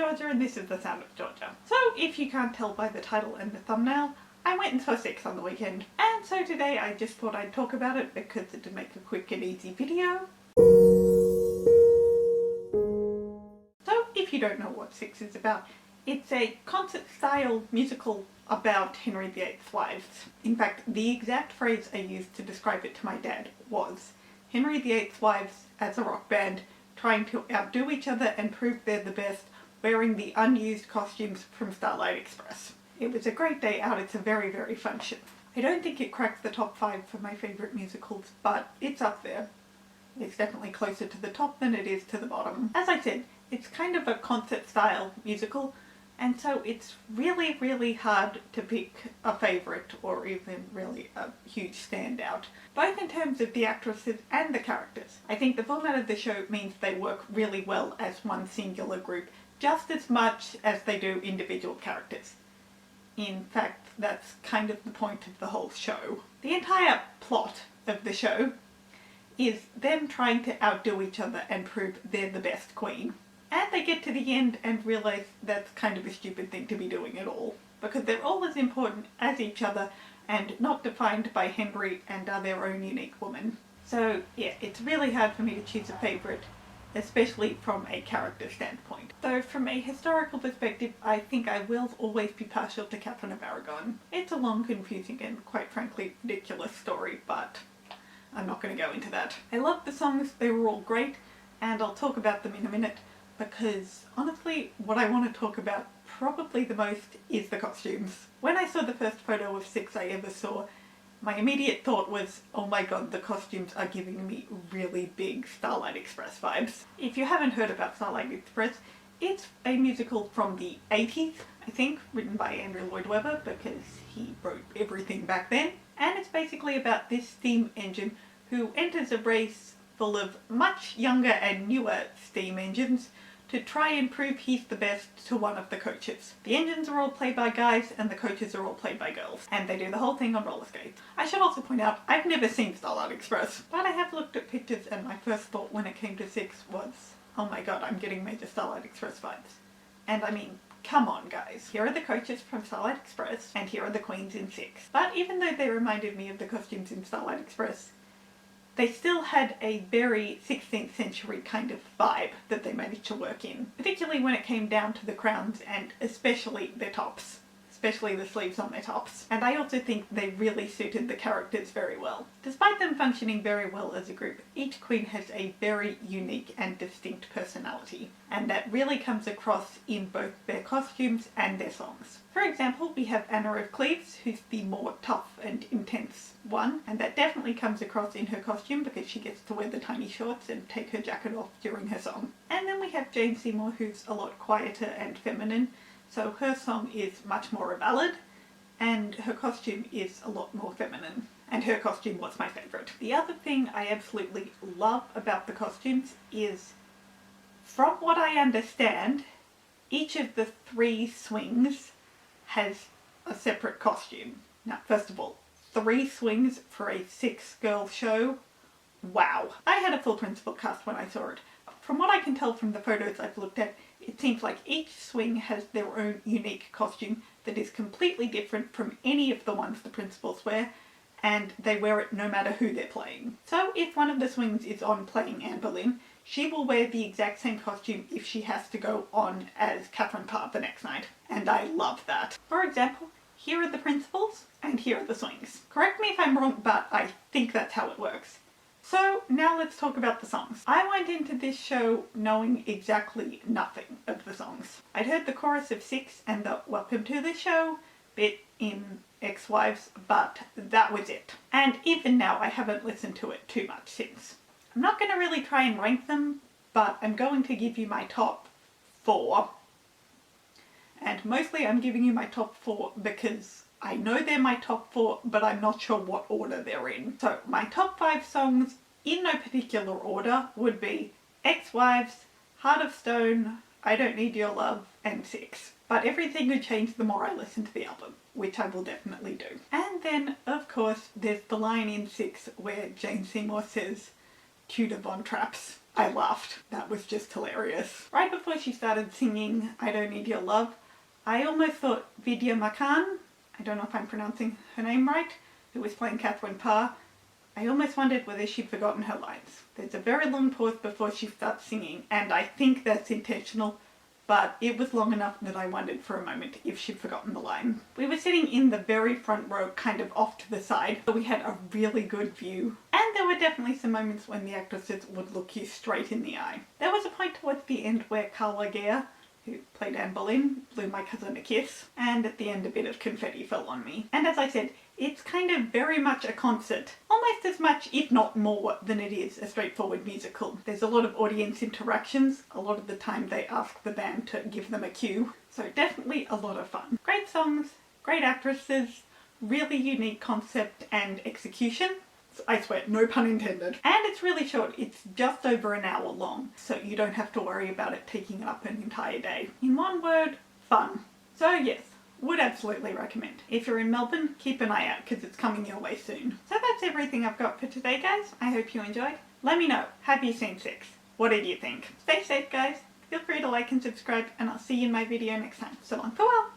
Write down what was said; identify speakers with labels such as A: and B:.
A: Georgia and this is The Sound of Georgia. So if you can't tell by the title and the thumbnail, I went and saw VIII on the weekend, and so today I just thought I'd talk about it because it'd make a quick and easy video. So if you don't know what VIII is about, it's a concert-style musical about Henry VIII's wives. In fact, the exact phrase I used to describe it to my dad was Henry VIII's wives as a rock band trying to outdo each other and prove they're the best, wearing the unused costumes from Starlight Express. It was a great day out. It's a very, very fun show. I don't think it cracks the top 5 for my favourite musicals, but it's up there. It's definitely closer to the top than it is to the bottom. As I said, it's kind of a concert-style musical, and so it's really, really hard to pick a favourite or even really a huge standout, both in terms of the actresses and the characters. I think the format of the show means they work really well as one singular group, just as much as they do individual characters. In fact, that's kind of the point of the whole show. The entire plot of the show is them trying to outdo each other and prove they're the best queen. And they get to the end and realise that's kind of a stupid thing to be doing at all, because they're all as important as each other and not defined by Henry and are their own unique woman. So yeah, it's really hard for me to choose a favourite, especially from a character standpoint. Though from a historical perspective, I think I will always be partial to Catherine of Aragon. It's a long, confusing and quite frankly ridiculous story, but I'm not going to go into that. I love the songs, they were all great, and I'll talk about them in a minute, because honestly what I want to talk about probably the most is the costumes. When I saw the first photo of VIII I ever saw, my immediate thought was, oh my god, the costumes are giving me really big Starlight Express vibes. If you haven't heard about Starlight Express, it's a musical from the 80s, I think, written by Andrew Lloyd Webber because he wrote everything back then. And it's basically about this steam engine who enters a race full of much younger and newer steam engines to try and prove he's the best to one of the coaches. The engines are all played by guys and the coaches are all played by girls, and they do the whole thing on roller skates. I should also point out, I've never seen Starlight Express, but I have looked at pictures and my first thought when it came to VIII was, oh my god, I'm getting major Starlight Express vibes. And I mean, come on guys, here are the coaches from Starlight Express and here are the queens in VIII. But even though they reminded me of the costumes in Starlight Express, they still had a very 16th century kind of vibe that they managed to work in, particularly when it came down to the crowns and especially their tops, especially the sleeves on their tops. And I also think they really suited the characters very well. Despite them functioning very well as a group, each queen has a very unique and distinct personality, and that really comes across in both their costumes and their songs. For example, we have Anna of Cleves, who's the more tough and intense one, and that definitely comes across in her costume because she gets to wear the tiny shorts and take her jacket off during her song. And then we have Jane Seymour, who's a lot quieter and feminine, so her song is much more a ballad, and her costume is a lot more feminine. And her costume was my favourite. The other thing I absolutely love about the costumes is, from what I understand, each of the 3 swings has a separate costume. Now, first of all, 3 swings for a 6-girl show? Wow. I had a full principal cast when I saw it. From what I can tell from the photos I've looked at, it seems like each swing has their own unique costume that is completely different from any of the ones the principals wear, and they wear it no matter who they're playing. So if one of the swings is on playing Anne Boleyn, she will wear the exact same costume if she has to go on as Catherine Parr the next night. And I love that. For example, here are the principals and here are the swings. Correct me if I'm wrong, but I think that's how it works. So now let's talk about the songs. I went into this show knowing exactly nothing of the songs. I'd heard the chorus of VIII and the Welcome to the Show bit in Ex-Wives, but that was it. And even now I haven't listened to it too much since. I'm not going to really try and rank them, but I'm going to give you my top 4. And mostly I'm giving you my top 4 because I know they're my top 4, but I'm not sure what order they're in. So my top 5 songs, in no particular order, would be Ex-Wives, Heart of Stone, I Don't Need Your Love, and VIII. But everything would change the more I listen to the album, which I will definitely do. And then, of course, there's the line in VIII where Jane Seymour says, Tudor Von Traps. I laughed. That was just hilarious. Right before she started singing I Don't Need Your Love, I almost thought Vidya Makan, I don't know if I'm pronouncing her name right, who was playing Catherine Parr, I almost wondered whether she'd forgotten her lines. There's a very long pause before she starts singing, and I think that's intentional, but it was long enough that I wondered for a moment if she'd forgotten the line. We were sitting in the very front row, kind of off to the side, so we had a really good view. And there were definitely some moments when the actresses would look you straight in the eye. There was a point towards the end where Carla Gare, who played Anne Boleyn, blew my cousin a kiss, and at the end a bit of confetti fell on me. And as I said, it's kind of very much a concert, almost as much, if not more, than it is a straightforward musical. There's a lot of audience interactions. A lot of the time they ask the band to give them a cue, so definitely a lot of fun. Great songs, great actresses, really unique concept and execution. I swear, no pun intended. And it's really short, it's just over an hour long, so you don't have to worry about it taking up an entire day. In one word, fun. So yes, would absolutely recommend. If you're in Melbourne, keep an eye out because it's coming your way soon. So that's everything I've got for today, guys. I hope you enjoyed. Let me know, have you seen 6? What did you think? Stay safe, guys. Feel free to like and subscribe, and I'll see you in my video next time. So long, farewell!